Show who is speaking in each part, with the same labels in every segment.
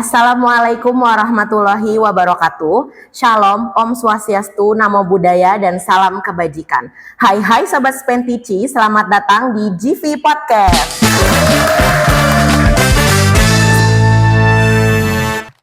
Speaker 1: Assalamualaikum warahmatullahi wabarakatuh. Shalom, Om Swastiastu, Namo Buddhaya, dan salam kebajikan. Hai Sobat Spentici, selamat datang di GV Podcast.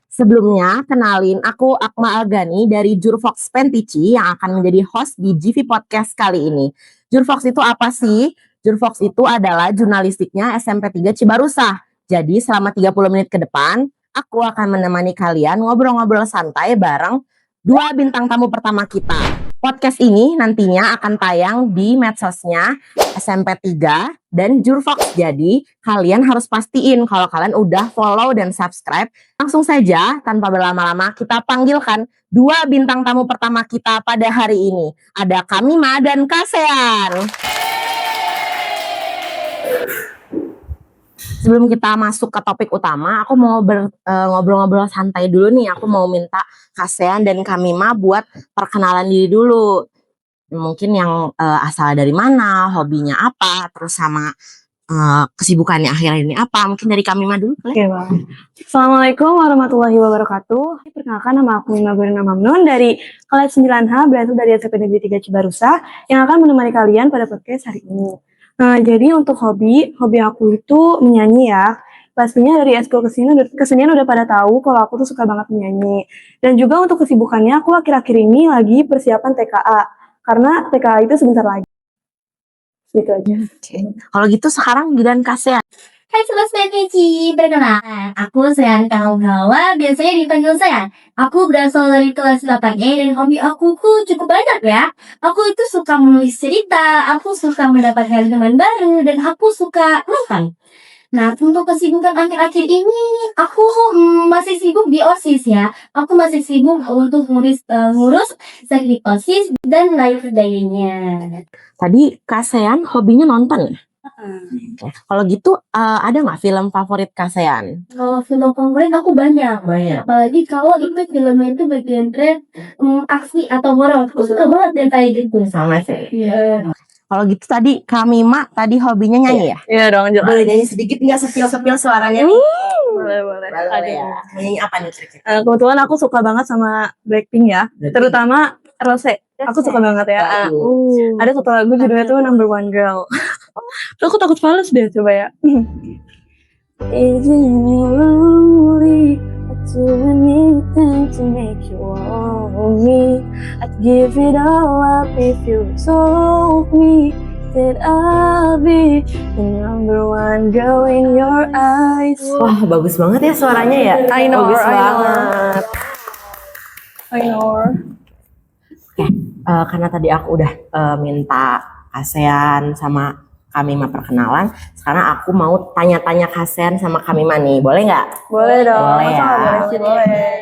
Speaker 1: Sebelumnya, kenalin aku Akma Algani dari Jurfox Spentici yang akan menjadi host di GV Podcast kali ini. Jurfox itu apa sih? Jurfox itu adalah jurnalistiknya SMP 3 Cibarusah. Jadi selama 30 menit ke depan, aku akan menemani kalian ngobrol-ngobrol santai bareng dua bintang tamu pertama kita. Podcast ini nantinya akan tayang di medsosnya SMP 3 dan Jurfox. Jadi kalian harus pastiin kalau kalian udah follow dan subscribe. Langsung saja tanpa berlama-lama kita panggilkan dua bintang tamu pertama kita pada hari ini. Ada Kamima dan Kasean. Sebelum kita masuk ke topik utama, aku mau ngobrol-ngobrol santai dulu nih. Aku mau minta Kasean dan Kamima buat perkenalan diri dulu. Mungkin yang asal dari mana, hobinya apa, terus sama kesibukannya akhir-akhir ini apa. Mungkin dari Kamima dulu boleh?
Speaker 2: Oke, Bang. Assalamualaikum warahmatullahi wabarakatuh. Perkenalkan, nama aku Mima Gorina Mamnun dari kelas 9H, berasal dari SMP Negeri 3 Cibarusah, yang akan menemani kalian pada podcast hari ini. Nah, jadi untuk hobi aku itu menyanyi ya. Pastinya dari ekskul kesenian udah pada tahu kalau aku tuh suka banget menyanyi. Dan juga untuk kesibukannya, aku akhir-akhir ini lagi persiapan TKA. Karena TKA itu sebentar lagi. Gitu aja.
Speaker 1: Okay. Kalau gitu sekarang giliran Kasean.
Speaker 3: Hai Sobat Spentici, perkenalkan, aku Sean Kaugawa, biasanya dipanggil Sean. Aku berasal dari kelas 8E dan hobi aku cukup banyak ya. Aku itu suka menulis cerita, aku suka mendapatkan teman baru, dan aku suka makan. Nah, untuk kesibukan akhir-akhir ini, aku masih sibuk di OSIS ya. Aku masih sibuk untuk ngurus skrip OSIS dan lain sebagainya.
Speaker 1: Tadi Kasean hobinya nonton ya? Kalau gitu ada nggak film favorit Kasean?
Speaker 3: Kalau film favorit aku banyak. Apalagi kalau itu filmnya itu bagian tren aksi atau horor. Aku suka banget yang kayak gitu.
Speaker 1: Sama sih.
Speaker 3: Iya.
Speaker 1: Kalau gitu tadi Kamima tadi hobinya nyanyi ya?
Speaker 2: Iya dong, jelas.
Speaker 1: Boleh nyanyi sedikit nggak, sepil-sepil suaranya nih?
Speaker 2: Boleh.
Speaker 1: Boleh ya. Nyanyi apa nih kira-kira?
Speaker 2: Kebetulan aku suka banget sama Blackpink ya. Terutama Rose. Aku suka banget ya. Ada satu lagu judulnya tuh Number One Girl. Terus aku takut fals deh, coba ya. Isn't it lonely? I'd do anything to make you want me. I'd give it all up if you told me that I'll be the number one girl in your eyes.
Speaker 1: Wah, bagus banget ya suaranya ya.
Speaker 2: I know,
Speaker 1: bagus
Speaker 2: I know.
Speaker 1: banget.
Speaker 2: I know.
Speaker 1: Oke, karena tadi aku udah minta Kasean sama Kamima perkenalan, sekarang aku mau tanya-tanya Kasean sama Kamima nih, boleh nggak?
Speaker 2: Boleh dong.
Speaker 1: Boleh ya.
Speaker 2: Boleh.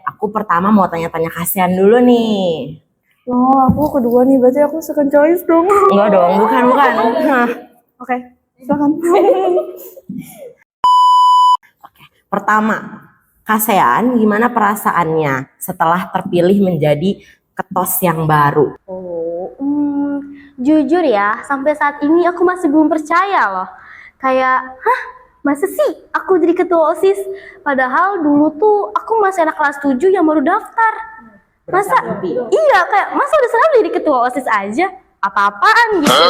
Speaker 1: Aku pertama mau tanya-tanya Kasean dulu nih.
Speaker 2: Oh, aku kedua nih, berarti aku second choice dong.
Speaker 1: Enggak dong, bukan.
Speaker 2: Oke, silakan.
Speaker 1: Pertama, Kasean gimana perasaannya setelah terpilih menjadi ketos yang baru?
Speaker 4: Jujur ya, sampai saat ini aku masih belum percaya loh. Kayak, masa sih aku jadi ketua OSIS? Padahal dulu tuh aku masih anak kelas 7 yang baru daftar. Masa? Iya, kayak masa udah serah jadi ketua OSIS aja? Apa-apaan gitu.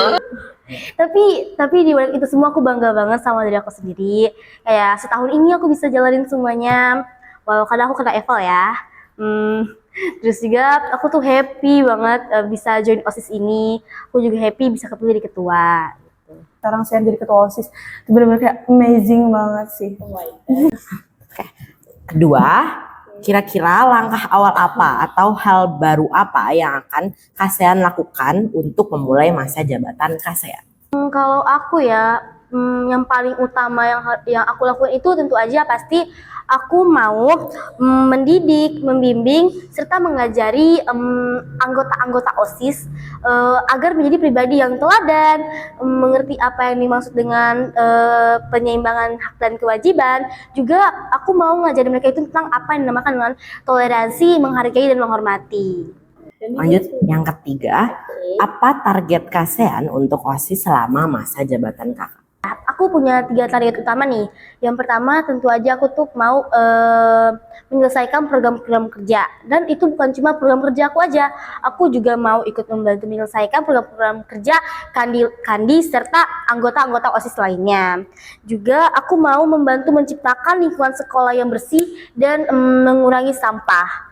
Speaker 4: Tapi di balik itu semua aku bangga banget sama diri aku sendiri. Kayak setahun ini aku bisa jalanin semuanya. Walau kadang aku kena eval ya. Terus juga aku tuh happy banget bisa join OSIS ini. Aku juga happy bisa kepilih jadi ketua.
Speaker 2: Sekarang saya jadi ketua OSIS, itu benar-benar kayak amazing banget sih.
Speaker 1: Oke. Kedua, kira-kira langkah awal apa atau hal baru apa yang akan Kasean lakukan untuk memulai masa jabatan Kasean?
Speaker 4: Kalau aku ya, yang paling utama yang aku lakukan itu tentu aja pasti aku mau mendidik, membimbing, serta mengajari anggota-anggota OSIS agar menjadi pribadi yang teladan, mengerti apa yang dimaksud dengan penyeimbangan hak dan kewajiban. Juga aku mau ngajarin mereka itu tentang apa yang dinamakan dengan toleransi, menghargai dan menghormati.
Speaker 1: Lanjut yang ketiga, apa target Kasean untuk OSIS selama masa jabatan kakak?
Speaker 4: aku punya 3 target utama nih. Yang pertama tentu aja aku tuh mau menyelesaikan program-program kerja. Dan itu bukan cuma program kerja aku aja. Aku juga mau ikut membantu menyelesaikan program-program kerja Kandi serta anggota-anggota OSIS lainnya. Juga aku mau membantu menciptakan lingkungan sekolah yang bersih dan mengurangi sampah.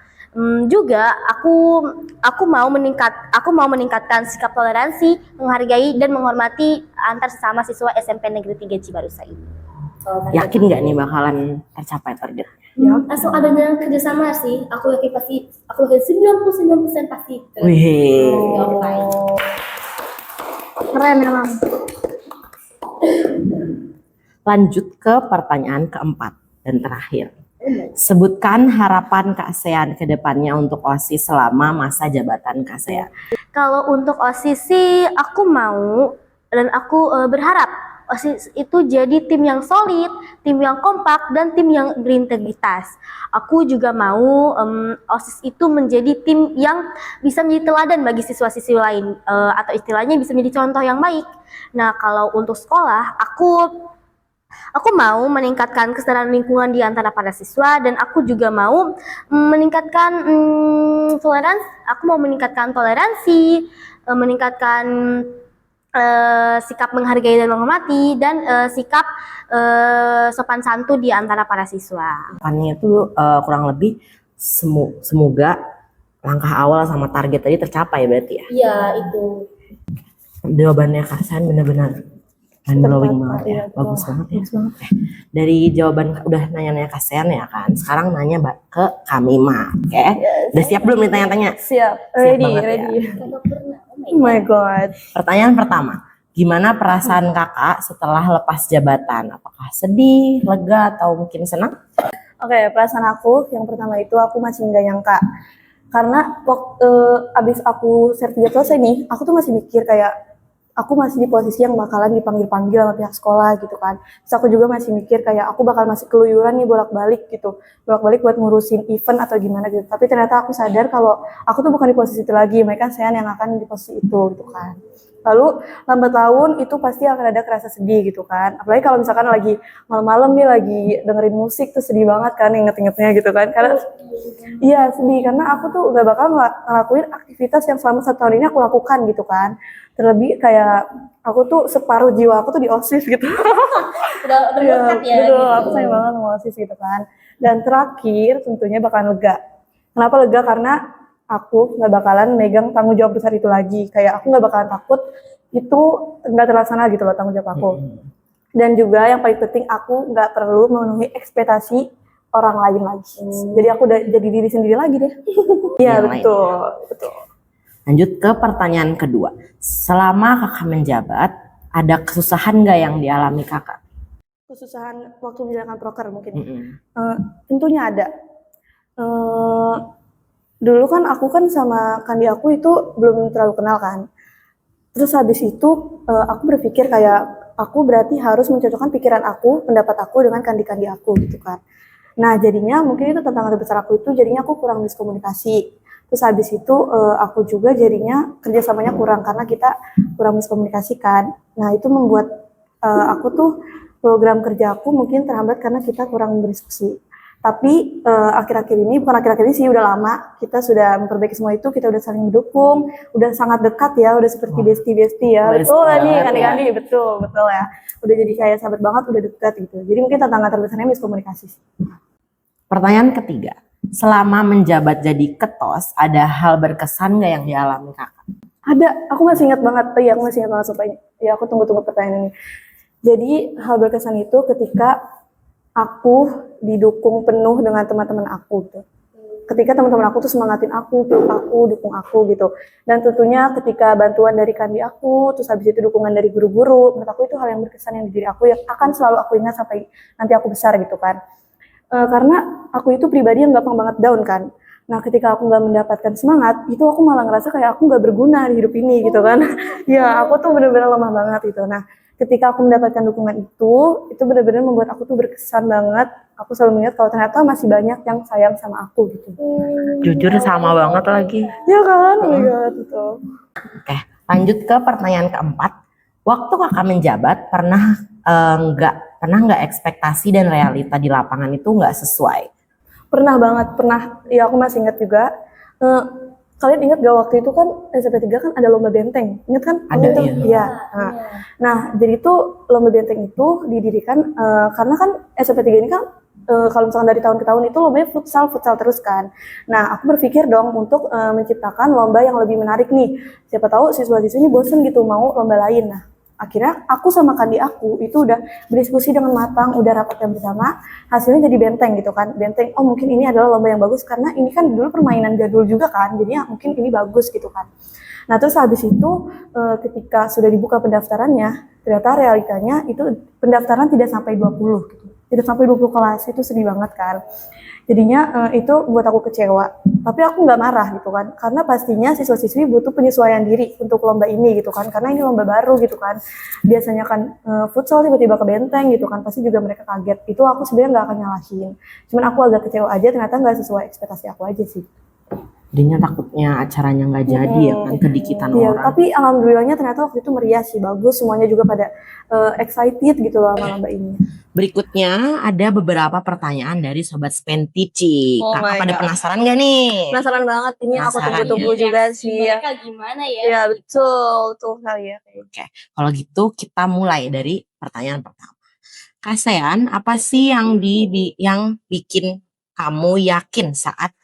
Speaker 4: Juga aku mau meningkatkan sikap toleransi, menghargai dan menghormati antar sesama siswa SMP Negeri 3 Cibarusah ini.
Speaker 1: Yakin nggak nih bakalan tercapai target?
Speaker 4: Asal adanya kerjasama sih, aku yakin 99% pasti.
Speaker 1: Wih.
Speaker 2: Keren memang.
Speaker 1: Lanjut ke pertanyaan keempat dan terakhir. Sebutkan harapan Kak Sean ke depannya untuk OSIS selama masa jabatan Kak Sean.
Speaker 4: Kalau untuk OSIS sih aku mau dan aku berharap OSIS itu jadi tim yang solid, tim yang kompak, dan tim yang berintegritas. Aku juga mau OSIS itu menjadi tim yang bisa menjadi teladan bagi siswa-siswi lain, atau istilahnya bisa menjadi contoh yang baik. Nah, kalau untuk sekolah, aku mau meningkatkan kesetaraan lingkungan di antara para siswa, dan aku juga mau meningkatkan toleransi. Aku mau meningkatkan toleransi, meningkatkan sikap menghargai dan menghormati, dan sikap sopan santun di antara para siswa.
Speaker 1: Harapannya itu kurang lebih semoga langkah awal sama target tadi tercapai berarti ya.
Speaker 4: Iya, itu.
Speaker 1: Jawabannya Kak Sean benar-benar mind-blowing banget ya, bagus banget ya. Dari jawaban udah nanya-nanya Kak Sean ya kan, sekarang nanya ke Kamima. Oke, udah siap belum nih tanya-tanya?
Speaker 2: Siap,
Speaker 1: Siap
Speaker 2: ready,
Speaker 1: banget ya.
Speaker 2: ready. Oh my god.
Speaker 1: Pertanyaan pertama, gimana perasaan kakak setelah lepas jabatan? Apakah sedih, lega, atau mungkin senang?
Speaker 2: Oke, perasaan aku yang pertama itu aku masih nggak nyangka. Karena waktu abis aku sertifikat selesai nih, aku tuh masih mikir kayak aku masih di posisi yang bakalan dipanggil-panggil sama pihak sekolah gitu kan. Terus aku juga masih mikir kayak aku bakal masih keluyuran nih bolak-balik gitu. Bolak-balik buat ngurusin event atau gimana gitu. Tapi ternyata aku sadar kalau aku tuh bukan di posisi itu lagi. Mereka Sean yang akan di posisi itu gitu kan. Lalu lambat laun itu pasti akan ada kerasa sedih gitu kan. Apalagi kalau misalkan lagi malam-malam nih lagi dengerin musik tuh sedih banget kan inget-ingetnya gitu kan. Karena iya sedih karena aku tuh gak bakal ngelakuin aktivitas yang selama 1 tahun ini aku lakukan gitu kan. Terlebih kayak aku tuh separuh jiwa aku tuh di OSIS gitu.
Speaker 4: Udah melekat ya.
Speaker 2: Betul,
Speaker 4: Gitu.
Speaker 2: aku sayang banget sama OSIS gitu kan. Dan terakhir tentunya bakalan lega. Kenapa lega? Karena aku nggak bakalan megang tanggung jawab besar itu lagi. Kayak aku nggak bakalan takut itu nggak terlaksana gitu loh tanggung jawab aku. Dan juga yang paling penting aku nggak perlu memenuhi ekspektasi orang lain lagi. Jadi aku udah jadi diri sendiri lagi deh. Iya
Speaker 1: Yang lain.
Speaker 2: betul.
Speaker 1: Lanjut ke pertanyaan kedua. Selama kakak menjabat, ada kesusahan nggak yang dialami kakak?
Speaker 2: Kesusahan waktu menjalankan proker mungkin.
Speaker 1: Mm-mm.
Speaker 2: Tentunya ada. Dulu kan aku kan sama kandi aku itu belum terlalu kenal kan. Terus habis itu aku berpikir kayak aku berarti harus mencocokkan pikiran aku, pendapat aku dengan kandi-kandi aku gitu kan. Nah jadinya mungkin itu tantangan terbesar aku itu jadinya aku kurang miskomunikasi. Terus habis itu aku juga jadinya kerjasamanya kurang karena kita kurang miskomunikasikan. Nah itu membuat aku tuh program kerja aku mungkin terhambat karena kita kurang berdiskusi. Tapi akhir-akhir ini, bukan akhir-akhir ini sih, udah lama kita sudah memperbaiki semua itu, kita udah saling mendukung, udah sangat dekat ya, udah seperti bestie-bestie ya.
Speaker 1: Best
Speaker 2: Betul nih,
Speaker 1: banget
Speaker 2: kandi-kandi, betul ya. Udah jadi kayak sahabat banget, udah dekat gitu. Jadi mungkin tantangan terbesarnya miskomunikasi sih.
Speaker 1: Pertanyaan ketiga, selama menjabat jadi ketos, ada hal berkesan nggak yang dialami kakak?
Speaker 2: Ada, aku masih ingat banget. Oh iya, aku masih ingat banget sumpah ini. Ya, aku tunggu pertanyaan ini. Jadi, hal berkesan itu ketika aku didukung penuh dengan teman-teman aku gitu. Ketika teman-teman aku tuh semangatin aku, peluk aku, dukung aku gitu. Dan tentunya ketika bantuan dari kandi aku, terus habis itu dukungan dari guru-guru, menurut aku itu hal yang berkesan yang di diri aku yang akan selalu aku ingat sampai nanti aku besar gitu kan. Karena aku itu pribadi yang gampang banget down kan. Nah ketika aku nggak mendapatkan semangat, itu aku malah ngerasa kayak aku nggak berguna di hidup ini gitu kan. Ya aku tuh benar-benar lemah banget gitu. Nah ketika aku mendapatkan dukungan itu benar-benar membuat aku tuh berkesan banget. Aku selalu melihat kalau ternyata masih banyak yang sayang sama aku gitu.
Speaker 1: Jujur sama banget lagi.
Speaker 2: Ya kan, oh my god, betul.
Speaker 1: Oke, lanjut ke pertanyaan keempat. Waktu kakak menjabat pernah nggak ekspektasi dan realita di lapangan itu nggak sesuai?
Speaker 2: Pernah banget, pernah. Ya aku masih ingat juga. Eh, Kalian ingat gak waktu itu kan SMP 3 kan ada lomba benteng, ingat kan?
Speaker 1: Ada,
Speaker 2: Itu?
Speaker 1: iya.
Speaker 2: Iya. Nah, jadi tuh lomba benteng itu didirikan karena kan SMP 3 ini kan kalau misalkan dari tahun ke tahun itu lombanya futsal terus kan. Nah, aku berpikir dong untuk menciptakan lomba yang lebih menarik nih. Siapa tahu siswa-siswi ini bosen gitu mau lomba lain. Nah, akhirnya aku sama kandi aku itu udah berdiskusi dengan matang, udah rapatkan bersama, hasilnya jadi benteng gitu kan. Benteng, oh mungkin ini adalah lomba yang bagus karena ini kan dulu permainan jadul juga kan, jadi ya mungkin ini bagus gitu kan. Nah terus habis itu ketika sudah dibuka pendaftarannya, ternyata realitanya itu pendaftaran tidak sampai 20 gitu. Tidak sampai 20 kelas, itu sedih banget kan. Jadinya itu buat aku kecewa. Tapi aku nggak marah gitu kan, karena pastinya siswa-siswi butuh penyesuaian diri untuk lomba ini gitu kan, karena ini lomba baru gitu kan. Biasanya kan futsal tiba-tiba ke benteng gitu kan, pasti juga mereka kaget. Itu aku sebenarnya nggak akan nyalahin. Cuman aku agak kecewa aja, ternyata nggak sesuai ekspektasi aku aja sih.
Speaker 1: Jadinya takutnya acaranya nggak jadi ya kan, kedikitan
Speaker 2: Iya,
Speaker 1: orang.
Speaker 2: tapi alhamdulillahnya ternyata waktu itu meriah sih, bagus. Semuanya juga pada excited gitu loh sama lomba ini.
Speaker 1: Berikutnya ada beberapa pertanyaan dari Sobat Spentici.
Speaker 2: Oh
Speaker 1: Kakak
Speaker 2: my
Speaker 1: pada
Speaker 2: God.
Speaker 1: penasaran gak nih?
Speaker 2: Penasaran banget, ini aku
Speaker 1: Penasaran,
Speaker 2: tunggu-tunggu
Speaker 1: ya?
Speaker 2: juga sih.
Speaker 3: Mereka gimana ya?
Speaker 2: Ya betul, tuh kali ya.
Speaker 1: Kalau gitu kita mulai dari pertanyaan pertama. Kak Sean, apa sih yang bikin kamu yakin saat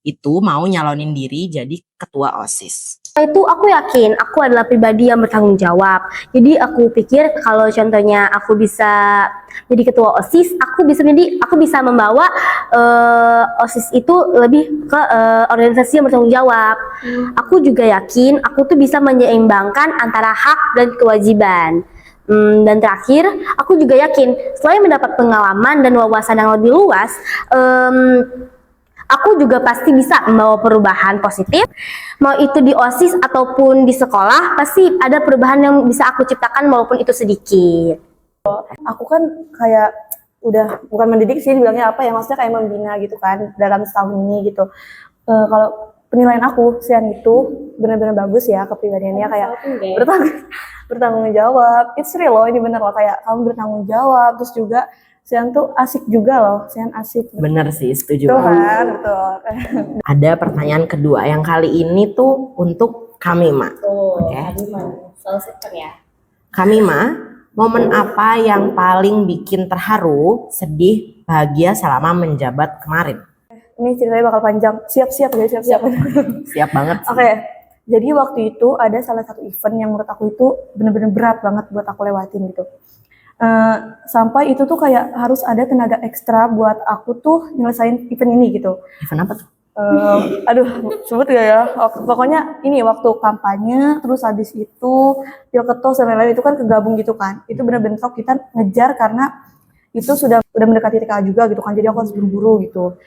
Speaker 1: itu mau nyalonin diri jadi ketua OSIS?
Speaker 4: Itu aku yakin aku adalah pribadi yang bertanggung jawab. Jadi aku pikir kalau contohnya aku bisa jadi ketua OSIS, aku bisa membawa OSIS itu lebih ke organisasi yang bertanggung jawab. Aku juga yakin aku tuh bisa menyeimbangkan antara hak dan kewajiban. Dan terakhir, aku juga yakin selain mendapat pengalaman dan wawasan yang lebih luas, aku juga pasti bisa membawa perubahan positif. Mau itu di OSIS ataupun di sekolah, pasti ada perubahan yang bisa aku ciptakan walaupun itu sedikit.
Speaker 2: Aku kan kayak udah bukan mendidik sih, bilangnya apa ya, maksudnya kayak membina gitu kan dalam setahun ini gitu. Kalau penilaian aku, Sian itu benar-benar bagus ya kepribadiannya, kayak bertanggung jawab. It's real loh, ini bener loh, kayak kamu bertanggung jawab, terus juga Sian tuh asik juga loh, Sian asik.
Speaker 1: Bener sih, setuju
Speaker 2: Tuh
Speaker 1: banget.
Speaker 2: kan, betul.
Speaker 1: Ada pertanyaan kedua yang kali ini tuh untuk Kamima. Oke. Kamima, momen apa yang paling bikin terharu, sedih, bahagia selama menjabat kemarin?
Speaker 2: Ini ceritanya bakal panjang. Siap-siap guys, siap-siap.
Speaker 1: Siap banget.
Speaker 2: Oke. Jadi waktu itu ada salah satu event yang menurut aku itu bener-bener berat banget buat aku lewatin gitu. Sampai itu tuh kayak harus ada tenaga ekstra buat aku tuh nyelesain event ini gitu.
Speaker 1: Event apa tuh?
Speaker 2: Aduh, sebut gak ya? Pokoknya ini waktu kampanye, terus habis itu pilketos dan lain-lain itu kan kegabung gitu kan. Itu bener-bener kita ngejar karena itu sudah mendekati TKA juga gitu kan. Jadi aku harus buru-buru gitu.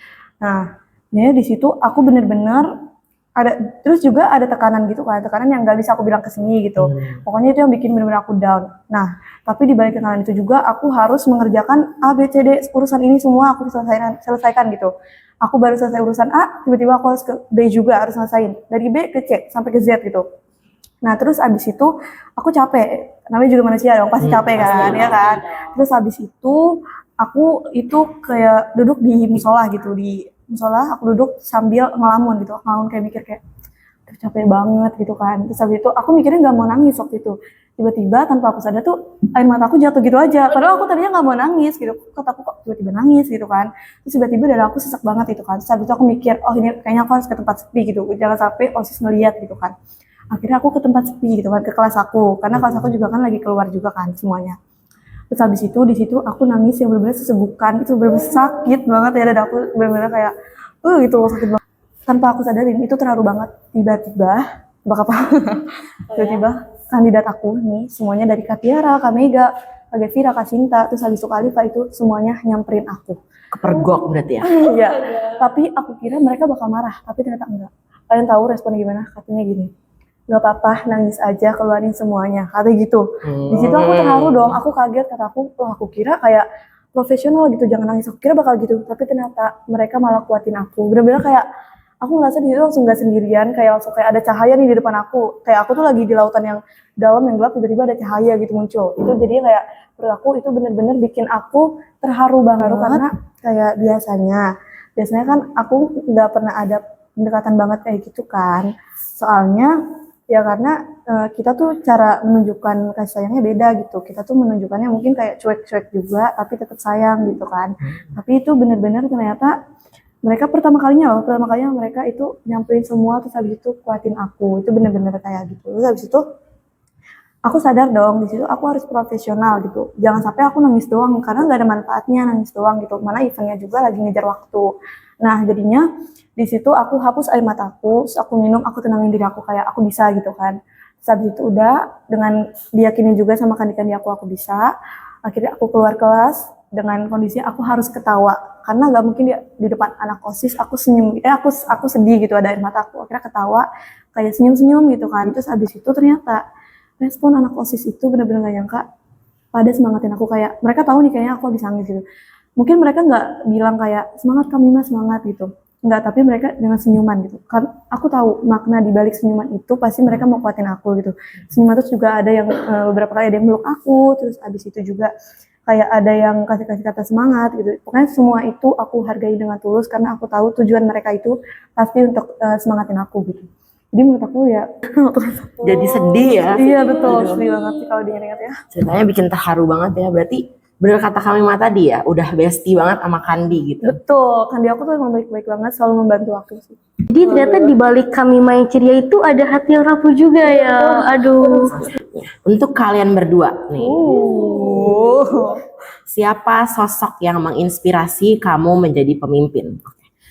Speaker 2: Nah, ini di situ aku bener-bener ada, terus juga ada tekanan gitu kan, tekanan yang gak bisa aku bilang kesini gitu. Pokoknya itu yang bikin bener-bener aku down. Nah, tapi di balik tekanan itu juga aku harus mengerjakan A, B, C, D, urusan ini semua aku selesaikan gitu. Aku baru selesai urusan A, tiba-tiba aku harus ke B juga, harus selesaiin. Dari B ke C, sampai ke Z gitu. Nah, terus abis itu aku capek. Namanya juga manusia dong, pasti capek kan, ya kan. Terus abis itu, aku itu kayak duduk di musola gitu. Di musola aku duduk sambil ngelamun gitu. Ngelamun kayak mikir kayak, capek banget gitu kan. Terus abis itu, aku mikirnya gak mau nangis waktu itu. Tiba-tiba tanpa aku sadar tuh air mata aku jatuh gitu aja. Padahal aku tadinya nggak mau nangis gitu. Kataku kok tiba-tiba nangis gitu kan. Terus tiba-tiba dada aku sesak banget gitu kan. Terus habis itu aku mikir, oh ini kayaknya aku harus ke tempat sepi gitu. Jangan sampai OSIS ngeliat gitu kan. Akhirnya aku ke tempat sepi gitu kan, ke kelas aku. Karena kelas aku juga kan lagi keluar juga kan semuanya. Terus habis itu di situ aku nangis yang benar-benar sesegukan. Itu benar-benar sakit banget ya, dada aku benar-benar kayak gitu sakit banget. Tanpa aku sadarin itu terharu banget. Tiba-tiba tiba-tiba kandidat aku nih semuanya dari Kak Tiara, Kak Mega, Kak Gevira, Kak Sinta, terus habis itu Kak Alifa itu semuanya nyamperin aku.
Speaker 1: Kepergok berarti ya?
Speaker 2: Iya, tapi aku kira mereka bakal marah, tapi ternyata enggak. Kalian tahu respon gimana? Katanya gini, nggak apa-apa, nangis aja, keluarin semuanya, katanya gitu. Di situ aku terharu dong, aku kaget, kataku, wah aku kira kayak profesional gitu, jangan nangis, aku kira bakal gitu, tapi ternyata mereka malah kuatin aku. Bener-bener kayak aku ngerasa di situ langsung gak sendirian, kayak langsung kayak ada cahaya nih di depan aku. Kayak aku tuh lagi di lautan yang dalam yang gelap, tiba-tiba ada cahaya gitu muncul. Itu jadinya kayak menurut aku itu bener-bener bikin aku terharu banget karena kayak biasanya kan aku nggak pernah ada pendekatan banget kayak gitu kan. Soalnya ya karena kita tuh cara menunjukkan kasih sayangnya beda gitu. Kita tuh menunjukkannya mungkin kayak cuek-cuek juga, tapi tetap sayang gitu kan. Tapi itu bener-bener ternyata mereka pertama kalinya mereka itu nyamperin semua, terus habis itu kuatin aku. Itu bener-bener kayak gitu. Terus habis itu aku sadar dong di situ aku harus profesional gitu. Jangan sampai aku nangis doang karena nggak ada manfaatnya nangis doang gitu. Mana eventnya juga lagi ngejar waktu. Nah jadinya di situ aku hapus air mataku, terus aku minum, aku tenangin diri aku kayak aku bisa gitu kan. Terus habis itu udah dengan diyakinin juga sama kandi-kandi aku bisa. Akhirnya aku keluar kelas dengan kondisi aku harus ketawa karena nggak mungkin di depan anak OSIS aku senyum, aku sedih gitu ada air mataku. Akhirnya ketawa kayak senyum-senyum gitu kan. Terus habis itu ternyata respon anak OSIS itu benar-benar gak nyangka pada semangatin aku kayak mereka tahu nih kayaknya aku habis nangis gitu. Mungkin mereka nggak bilang kayak semangat Kak Mima semangat gitu. Nggak, tapi mereka dengan senyuman gitu. Kan aku tahu makna di balik senyuman itu pasti mereka mau kuatin aku gitu. Senyuman terus juga ada yang beberapa kali ada yang meluk aku, terus abis itu juga kayak ada yang kasih kata semangat gitu. Pokoknya semua itu aku hargai dengan tulus karena aku tahu tujuan mereka itu pasti untuk semangatin aku gitu. Jadi menurut aku ya
Speaker 1: Jadi sedih ya.
Speaker 2: iya betul, sedih banget sih kalau diingat ya.
Speaker 1: Ceritanya bikin terharu banget ya. Berarti bener kata kami tadi ya, udah bestie banget sama Kandi gitu.
Speaker 2: Betul, Kandi aku tuh emang baik-baik banget, selalu membantu aku sih.
Speaker 4: Jadi ternyata di balik kami main ceria itu ada hati yang rapuh juga ya. Aduh.
Speaker 1: Untuk kalian berdua nih, siapa sosok yang menginspirasi kamu menjadi pemimpin?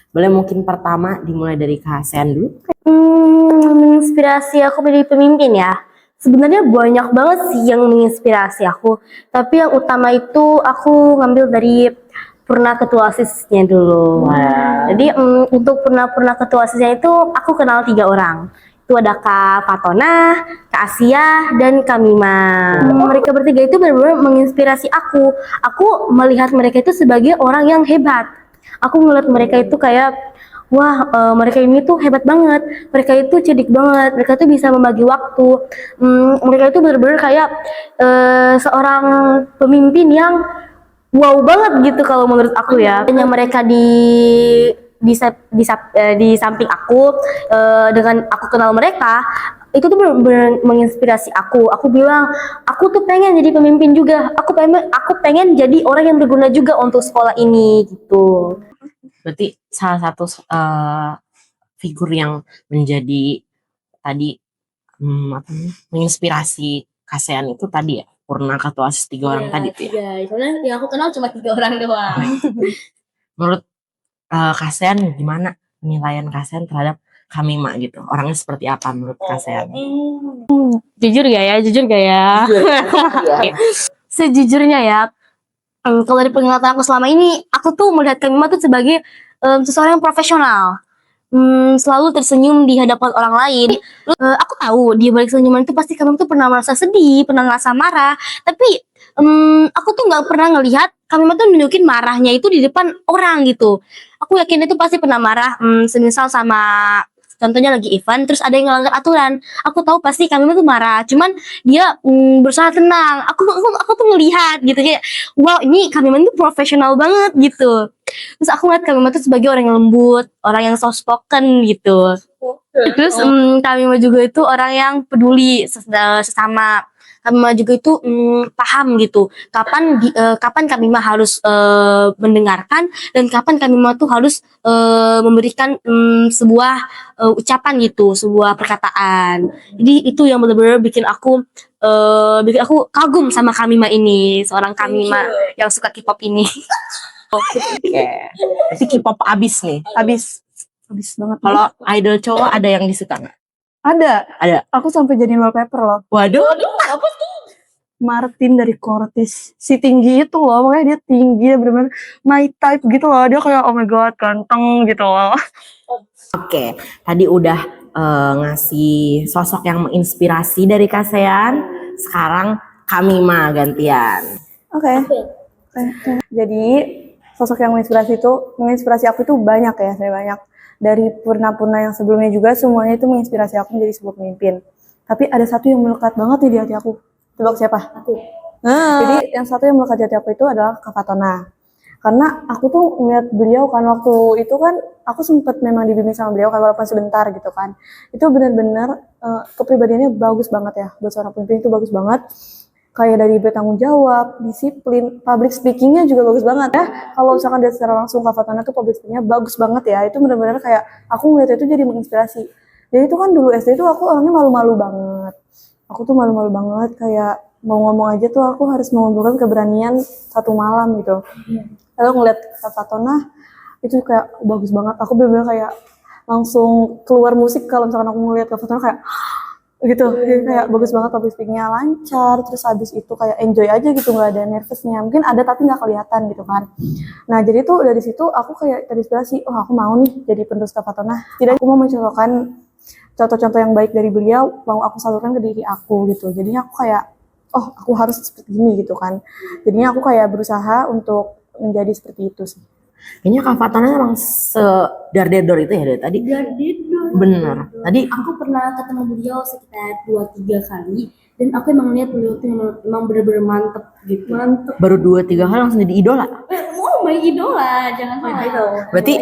Speaker 1: Boleh mungkin pertama dimulai dari Kak Sean dulu.
Speaker 4: Menginspirasi aku menjadi pemimpin ya. Sebenarnya banyak banget sih yang menginspirasi aku. Tapi yang utama itu aku ngambil dari purna ketua OSIS-nya dulu. Jadi untuk purna ketua OSIS-nya itu aku kenal 3 orang. Itu ada Kak Fatona, Kak Asia, dan Kak Mima. Mereka bertiga itu benar-benar menginspirasi aku. Aku melihat mereka itu sebagai orang yang hebat. Aku melihat mereka itu kayak wah, mereka ini tuh hebat banget, mereka itu cerdik banget, mereka tuh bisa membagi waktu, mereka itu benar-benar kayak seorang pemimpin yang wow banget gitu kalau menurut aku ya. Hanya mereka di samping aku, dengan aku kenal mereka, itu tuh benar-benar menginspirasi aku. Aku bilang, aku tuh pengen jadi pemimpin juga, aku pengen jadi orang yang berguna juga untuk sekolah ini gitu.
Speaker 1: Berarti salah satu figur yang menjadi tadi menginspirasi Kak Sean itu tadi ya, purna ketua OSIS 3 orang tadi tuh ya.
Speaker 3: Soalnya yang aku kenal cuma 3 orang doang.
Speaker 1: Menurut Kak Sean gimana penilaian Kak Sean terhadap Kak Mima gitu? Orangnya seperti apa menurut Kak Sean?
Speaker 2: Jujur gak ya? Sejujurnya ya, kalau dari penglihatan aku selama ini, aku tuh melihat Kak Mima tuh sebagai seseorang yang profesional. Selalu tersenyum di hadapan orang lain. Aku tahu di balik senyuman itu pasti Kak Mima tuh pernah merasa sedih, pernah ngerasa marah. Tapi aku tuh nggak pernah ngelihat Kak Mima tuh nunjukin marahnya itu di depan orang gitu. Aku yakin itu pasti pernah marah, semisal sama contohnya lagi event, terus ada yang ngelanggar aturan. Aku tahu pasti Kak Mima tuh marah. Cuman dia berusaha tenang. Aku tuh ngelihat gitu kayak, wow ini Kak Mima tuh profesional banget gitu. Terus aku ngeliat Kak Mima tuh sebagai orang yang lembut, orang yang soft spoken gitu. Terus Kak Mima juga itu orang yang peduli sesama. Kak Mima juga itu paham gitu kapan Kak Mima harus mendengarkan dan kapan Kak Mima tuh harus memberikan sebuah ucapan gitu, sebuah perkataan. Jadi itu yang benar-benar bikin aku kagum sama Kak Mima ini, seorang Kak Mima yang suka K-pop ini.
Speaker 1: Oke. Berarti K-pop abis nih.
Speaker 2: Abis banget.
Speaker 1: Kalau idol cowok ada yang disuka nggak?
Speaker 2: Ada. Aku sampai jadiin wallpaper loh.
Speaker 1: Waduh.
Speaker 3: Apa tuh?
Speaker 2: Martin dari Cortis. Si tinggi itu loh, makanya dia tinggi, dia bener-bener my type gitu loh. Dia kayak oh my god, ganteng gitu loh.
Speaker 1: Oke, tadi udah ngasih sosok yang menginspirasi dari Kak Sean. Sekarang Kak Mima gantian.
Speaker 2: Oke. Jadi sosok yang menginspirasi aku itu banyak ya, saya banyak. dari purna-purna yang sebelumnya juga semuanya itu menginspirasi aku menjadi sebuah pemimpin. Tapi ada satu yang melekat banget nih di hati aku. Tebak siapa? Aku. Jadi yang satu yang melekat di hati aku itu adalah Kak Fatona. Karena aku tuh ngeliat beliau kan waktu itu kan aku sempet memang dibimbing sama beliau kan walaupun sebentar gitu kan. Itu benar-benar kepribadiannya bagus banget ya. Buat seorang pemimpin itu bagus banget. Kayak dari bertanggung jawab, disiplin, public speakingnya juga bagus banget ya. Kalau misalkan dari secara langsung Kak Fatona tuh public speakingnya bagus banget ya. Itu benar-benar kayak aku ngeliat itu jadi menginspirasi. Jadi itu kan dulu SD tuh aku orangnya malu-malu banget. Aku tuh malu-malu banget kayak mau ngomong aja tuh aku harus mengumpulkan keberanian satu malam gitu. Lalu ngeliat Kak Fatona itu kayak bagus banget. Aku benar-benar kayak langsung keluar musik kalau misalkan aku ngeliat Kak Fatona kayak gitu. Jadi kayak bagus banget public speakingnya lancar. Terus habis itu kayak enjoy aja gitu, nggak ada nervousnya. Mungkin ada tapi nggak kelihatan gitu kan. Nah jadi tuh dari situ aku kayak terinspirasi. Oh aku mau nih jadi penerus Kak Fatona. Tidak, aku mau mencontohkan contoh-contoh yang baik dari beliau, mau aku salurkan ke diri aku gitu. Jadinya aku kayak, oh aku harus seperti ini gitu kan. Jadinya aku kayak berusaha untuk menjadi seperti itu sih.
Speaker 1: Kayaknya Kak Fatona emang sedar-dedor itu ya dari tadi.
Speaker 5: Dar-dedor.
Speaker 1: Bener. Tadi
Speaker 5: Aku pernah ketemu beliau sekitar 2-3 kali dan aku emang lihat beliau tuh emang bener-bener mantep gitu. Mantep.
Speaker 1: baru 2-3 hal langsung jadi idola.
Speaker 5: Oh my idola, jangan salah itu.
Speaker 1: Berarti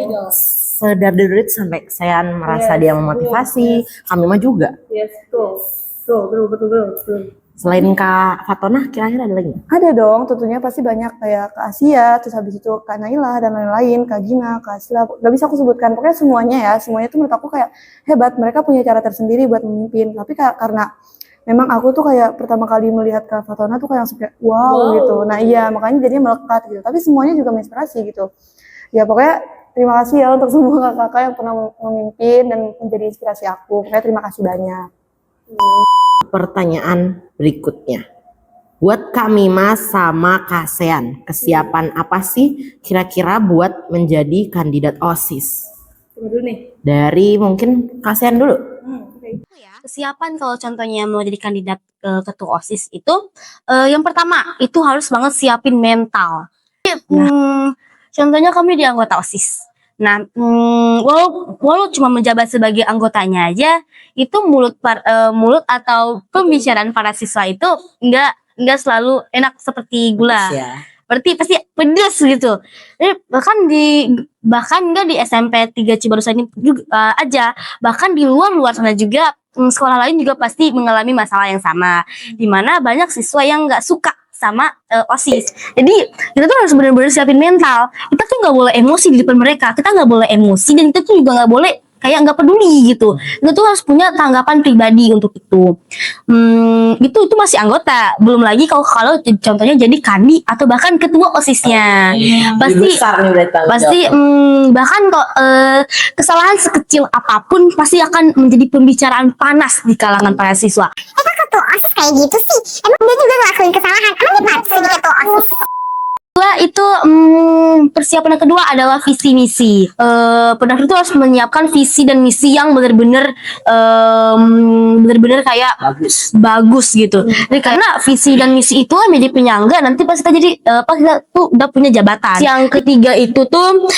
Speaker 1: sedar-dedor itu sampai saya merasa dia memotivasi. Kami mah juga.
Speaker 5: Yes, betul.
Speaker 1: Selain Kak Fatona, kira-kira ada lagi nggak?
Speaker 2: Ada dong, tentunya pasti banyak kayak Kak Asia, terus habis itu Kak Naila dan lain-lain, Kak Gina, Kak Asila, gak bisa aku sebutkan, pokoknya semuanya ya, semuanya tuh menurut aku kayak hebat, mereka punya cara tersendiri buat memimpin, tapi karena memang aku tuh kayak pertama kali melihat Kak Fatona tuh kayak langsung kayak wow gitu, nah iya makanya jadinya melekat gitu, tapi semuanya juga menginspirasi gitu, ya pokoknya terima kasih ya untuk semua kakak-kakak yang pernah memimpin dan menjadi inspirasi aku, pokoknya terima kasih banyak.
Speaker 1: Pertanyaan berikutnya. Buat Kak Mima sama Kak Sean, kesiapan apa sih kira-kira buat menjadi kandidat OSIS?
Speaker 5: Tunggu dulu nih.
Speaker 1: Dari mungkin Kak Sean dulu.
Speaker 6: Kesiapan kalau contohnya mau jadi kandidat ketua OSIS itu yang pertama itu harus banget siapin mental. Contohnya kami di anggota OSIS. Nah, walau cuma menjabat sebagai anggotanya aja, itu mulut atau pembicaraan para siswa itu enggak selalu enak seperti gula.
Speaker 1: Ya.
Speaker 6: Berarti pasti pedas gitu. Bahkan enggak di SMP 3 Cibarusah ini juga aja, bahkan di luar sana juga sekolah lain juga pasti mengalami masalah yang sama, di mana banyak siswa yang enggak suka sama OSIS. Jadi kita tuh harus benar-benar siapin mental. Kita tuh nggak boleh emosi di depan mereka. Kita nggak boleh emosi dan kita tuh juga nggak boleh kayak nggak peduli gitu. Kita tuh harus punya tanggapan pribadi untuk itu. Itu masih anggota. Belum lagi kalau contohnya jadi kandi atau bahkan ketua OSISnya. Pasti bahkan kok kesalahan sekecil apapun pasti akan menjadi pembicaraan panas di kalangan para siswa.
Speaker 7: Ketua OSIS kayak gitu sih, emang dia juga ngelakuin kesalahan, emang dia pantas jadi ketua OSIS.
Speaker 6: Itu persiapan yang kedua adalah visi misi. Pendaftar itu harus menyiapkan visi dan misi yang benar-benar kayak bagus gitu. Jadi karena visi dan misi itu menjadi penyangga nanti pas kita jadi pas kita tuh udah punya jabatan. Yang ketiga itu tuh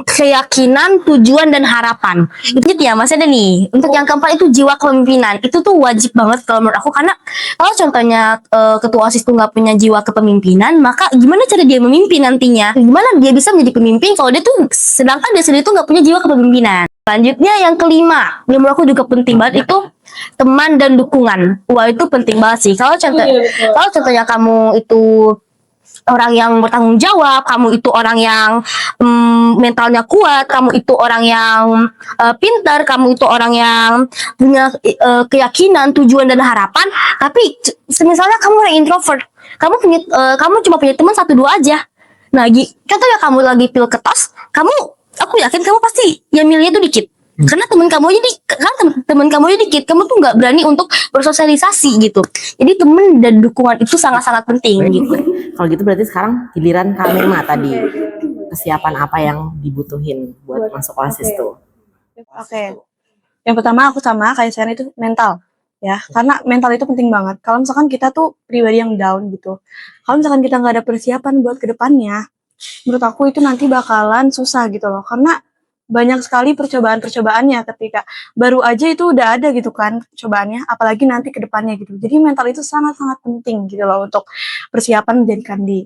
Speaker 6: keyakinan, tujuan dan harapan. Itu ya Mas ada nih. Untuk yang keempat itu jiwa kepemimpinan. Itu tuh wajib banget kalau menurut aku karena kalau contohnya ketua OSIS tuh nggak punya jiwa kepemimpinan, maka gimana cara dia memimpin nantinya? Gimana dia bisa menjadi pemimpin kalau dia tuh sedangkan dia sendiri tuh nggak punya jiwa kepemimpinan? Selanjutnya yang kelima, yang menurut aku juga penting banget itu teman dan dukungan. Wah itu penting banget sih. Kalau contohnya kamu itu orang yang bertanggung jawab, kamu itu orang yang mentalnya kuat, kamu itu orang yang pintar, kamu itu orang yang punya keyakinan, tujuan dan harapan. Tapi misalnya kamu orang introvert, kamu cuma punya teman 1-2 aja. Nah, contohnya kamu lagi pil ketos, aku yakin kamu pasti yang milihnya tuh dikit. Karena teman kamu aja dikit, kamu tuh nggak berani untuk bersosialisasi gitu. Jadi teman dan dukungan itu sangat-sangat penting gitu.
Speaker 1: Kalau gitu berarti sekarang giliran Kak Mima tadi. Kesiapan apa yang dibutuhin buat masuk OSIS tuh?
Speaker 2: Oke. Yang pertama aku sama kayak saya itu mental. Ya, karena mental itu penting banget. Kalau misalkan kita tuh pribadi yang down gitu, kalau misalkan kita nggak ada persiapan buat kedepannya, menurut aku itu nanti bakalan susah gitu loh. Karena banyak sekali percobaan-percobaannya ketika baru aja itu udah ada gitu kan cobaannya, apalagi nanti ke depannya gitu. Jadi mental itu sangat-sangat penting gitu loh untuk persiapan menjadi kandi.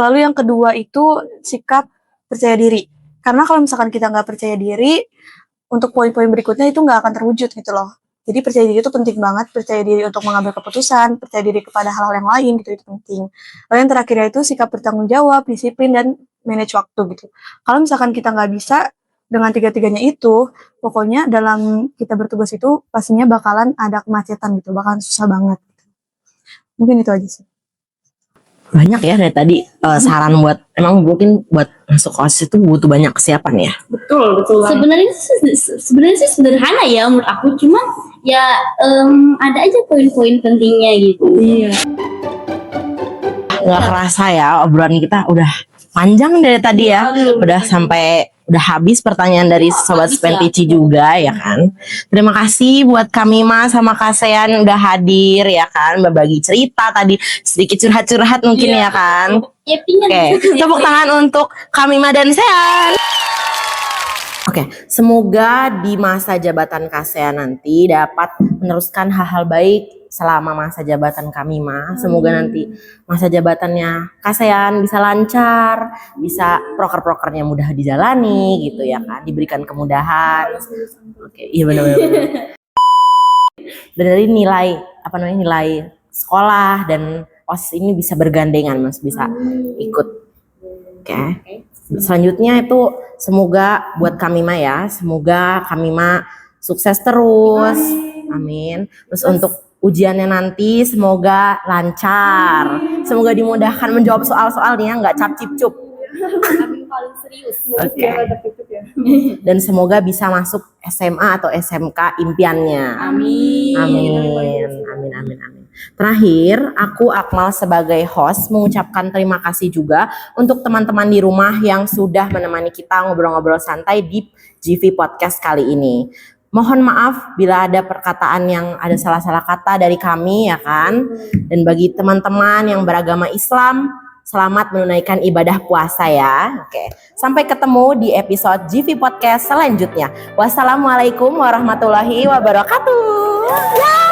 Speaker 2: Lalu yang kedua itu sikap percaya diri. Karena kalau misalkan kita nggak percaya diri, untuk poin-poin berikutnya itu nggak akan terwujud gitu loh. Jadi percaya diri itu penting banget, percaya diri untuk mengambil keputusan, percaya diri kepada hal-hal yang lain gitu, itu penting. Lalu yang terakhir itu sikap bertanggung jawab, disiplin, dan manage waktu gitu. Kalau misalkan kita nggak bisa dengan tiga-tiganya itu, pokoknya dalam kita bertugas itu pastinya bakalan ada kemacetan gitu, bakalan susah banget. Mungkin itu aja sih.
Speaker 1: Banyak ya dari tadi saran buat, emang mungkin buat masuk OSIS itu butuh banyak kesiapan ya.
Speaker 2: Betul.
Speaker 3: Sebenarnya sih sederhana ya menurut aku, cuma ya ada aja poin-poin pentingnya gitu.
Speaker 2: Iya.
Speaker 1: Nggak kerasa ya obrolan kita udah panjang dari tadi ya. Udah habis pertanyaan dari Sobat Spentici juga ya kan. Terima kasih buat Kamima sama Kak Sean udah hadir ya kan, berbagi cerita tadi, sedikit curhat-curhat mungkin ya kan. Oke, tepuk tangan untuk Kamima dan Sean. Oke, semoga di masa jabatan Kak Sean nanti dapat meneruskan hal-hal baik selama masa jabatan Kamima. Semoga nanti masa jabatannya Kak Sean bisa lancar, bisa proker-prokernya mudah dijalani gitu ya kan, diberikan kemudahan. Oke, iya benar. Dan dari nilai sekolah dan OSIS ini bisa bergandengan, Mas, bisa ikut. Oke. Selanjutnya itu semoga buat Kamima ya, semoga Kamima sukses terus. Amin. Terus untuk ujiannya nanti semoga lancar. Semoga dimudahkan menjawab soal-soalnya, nggak cap-cip-cup.
Speaker 5: Paling serius.
Speaker 1: Oke. Dan semoga bisa masuk SMA atau SMK impiannya. Amin. Terakhir, aku Akmal sebagai host mengucapkan terima kasih juga untuk teman-teman di rumah yang sudah menemani kita ngobrol-ngobrol santai di GV Podcast kali ini. Mohon maaf bila ada perkataan yang ada salah-salah kata dari kami ya kan. Dan bagi teman-teman yang beragama Islam, selamat menunaikan ibadah puasa ya. Oke, sampai ketemu di episode GV Podcast selanjutnya. Wassalamualaikum warahmatullahi wabarakatuh.